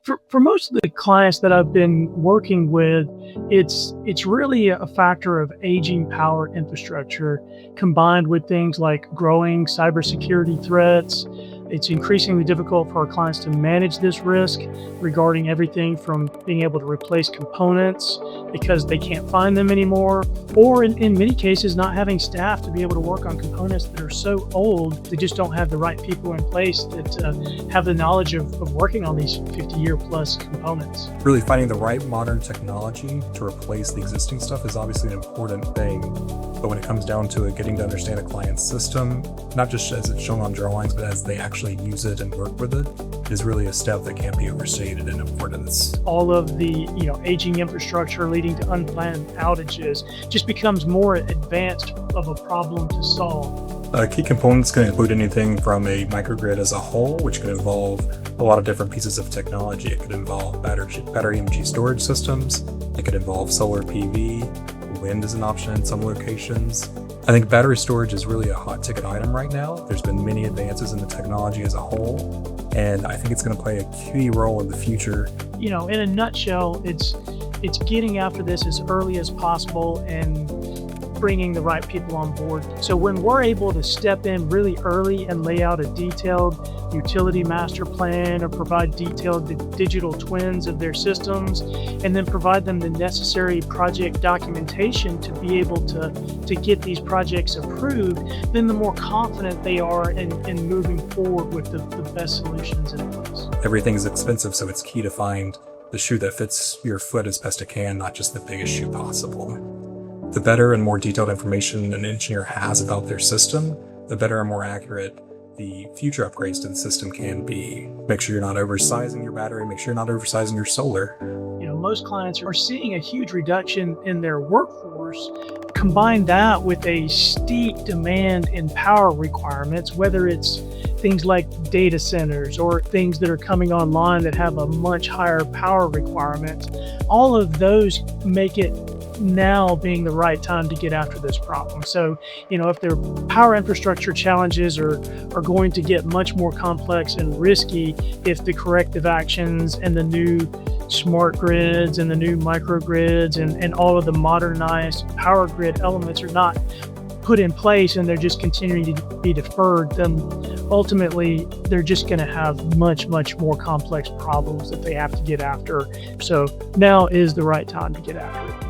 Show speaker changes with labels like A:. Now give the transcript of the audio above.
A: For most of the clients that I've been working with, it's really a factor of aging power infrastructure combined with things like growing cybersecurity threats. It's increasingly difficult for our clients to manage this risk regarding everything from being able to replace components because they can't find them anymore, or in many cases, not having staff to be able to work on components that are so old, they just don't have the right people in place that have the knowledge of working on these 50-year plus components.
B: Really finding the right modern technology to replace the existing stuff is obviously an important thing. But when it comes down to it, getting to understand a client's system, not just as it's shown on drawings, but as they actually use it and work with it, is really a step that can't be overstated in importance.
A: All of the aging infrastructure leading to unplanned outages just becomes more advanced of a problem to solve.
B: Key components can include anything from a microgrid as a whole, which could involve a lot of different pieces of technology. It could involve battery energy storage systems. It could involve solar PV. Wind is an option in some locations. I think battery storage is really a hot ticket item right now. There's been many advances in the technology as a whole, and I think it's going to play a key role in the future.
A: In a nutshell, it's getting after this as early as possible and bringing the right people on board. So when we're able to step in really early and lay out a detailed utility master plan or provide detailed digital twins of their systems and then provide them the necessary project documentation to be able to get these projects approved, then the more confident they are in moving forward with the best solutions in place.
B: Everything's expensive, so it's key to find the shoe that fits your foot as best it can, not just the biggest shoe possible. The better and more detailed information an engineer has about their system, the better and more accurate the future upgrades to the system can be. Make sure you're not oversizing your battery, make sure you're not oversizing your solar.
A: Most clients are seeing a huge reduction in their workforce. Combine that with a steep demand in power requirements, whether it's things like data centers or things that are coming online that have a much higher power requirement. All of those make it now being the right time to get after this problem. So, if their power infrastructure challenges are going to get much more complex and risky if the corrective actions and the new smart grids and the new microgrids and all of the modernized power grid elements are not put in place and they're just continuing to be deferred, then ultimately they're just going to have much more complex problems that they have to get after. So now is the right time to get after it.